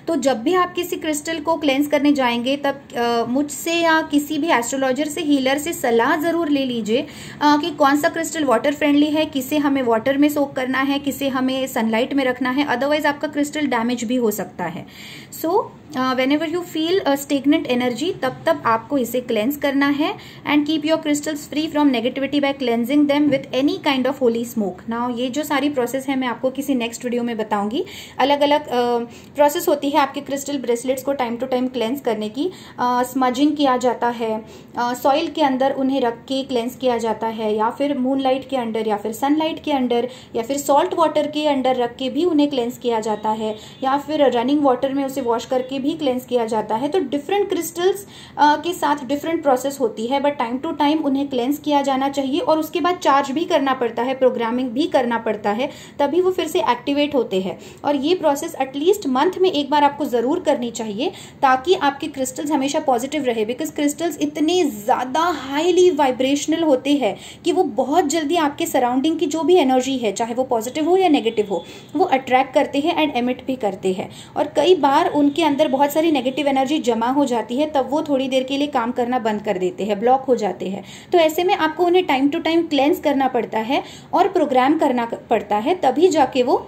तो जब भी आप किसी क्रिस्टल को क्लेंस करने जाएंगे तब मुझसे या किसी भी एस्ट्रोलॉजर से, हीलर से सलाह जरूर ले लीजिए कि कौन सा क्रिस्टल वाटर फ्रेंडली है, किसे हमें वाटर में सोक करना है, किसे हमें सनलाइट में रखना है, अदरवाइज आपका क्रिस्टल डैमेज भी हो सकता है। सो whenever you feel a stagnant energy, तब आपको इसे क्लेंस करना है। And keep your crystals free from negativity by cleansing them with any kind of holy smoke. Now ये जो सारी प्रोसेस है मैं आपको किसी नेक्स्ट वीडियो में बताऊंगी। अलग अलग प्रोसेस होती है आपके क्रिस्टल ब्रेसलेट्स को टाइम टू टाइम क्लेंस करने की। स्मजिंग किया जाता है, सॉइल के अंदर उन्हें रख के क्लेंस किया जाता है, या फिर मूनलाइट के अंडर, या फिर सनलाइट के अंडर, या फिर सॉल्ट वाटर के अंडर रख के भी उन्हें क्लेंस किया जाता है, या फिर रनिंग वाटर में उसे वॉश करके भी क्लेंस किया जाता है। तो डिफरेंट क्रिस्टल्स के साथ डिफरेंट प्रोसेस होती है, बट टाइम टू टाइम उन्हें क्लेंस किया जाना चाहिए और उसके बाद चार्ज भी करना पड़ता है, प्रोग्रामिंग भी करना पड़ता है, तभी वो फिर से एक्टिवेट होते हैं। और ये प्रोसेस एटलीस्ट मंथ में एक बार आपको जरूर करनी चाहिए, ताकि आपके क्रिस्टल्स हमेशा पॉजिटिव रहे। बिकॉज क्रिस्टल्स इतने ज्यादा हाईली वाइब्रेशनल होते हैं कि वो बहुत जल्दी आपके सराउंडिंग की जो भी एनर्जी है, चाहे वो पॉजिटिव हो या नेगेटिव हो, वो अट्रैक्ट करते हैं एंड एमिट भी करते हैं। और कई बार उनके अंदर बहुत सारी नेगेटिव एनर्जी जमा हो जाती है, तब वो थोड़ी देर के लिए काम करना बंद कर देते हैं, ब्लॉक हो जाते हैं। तो ऐसे में आपको उन्हें टाइम टू टाइम क्लेंस करना पड़ता है और प्रोग्राम करना पड़ता है, तभी जाके वो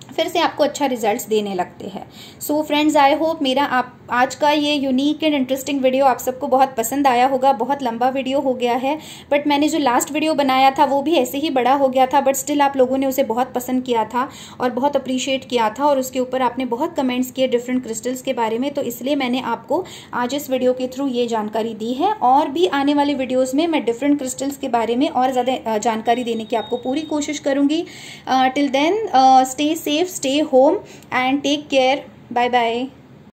फिर से आपको अच्छा रिजल्ट्स देने लगते हैं। सो फ्रेंड्स, आई होप मेरा आज का ये यूनिक एंड इंटरेस्टिंग वीडियो आप सबको बहुत पसंद आया होगा। बहुत लंबा वीडियो हो गया है, बट मैंने जो लास्ट वीडियो बनाया था वो भी ऐसे ही बड़ा हो गया था, बट स्टिल आप लोगों ने उसे बहुत पसंद किया था और बहुत अप्रिशिएट किया था, और उसके ऊपर आपने बहुत कमेंट्स किए डिफरेंट क्रिस्टल्स के बारे में। तो इसलिए मैंने आपको आज इस वीडियो के थ्रू ये जानकारी दी है, और भी आने वाले वीडियोज़ में मैं डिफरेंट क्रिस्टल्स के बारे में और ज़्यादा जानकारी देने की आपको पूरी कोशिश करूँगी। Till then, stay safe, stay home and take care. Bye bye.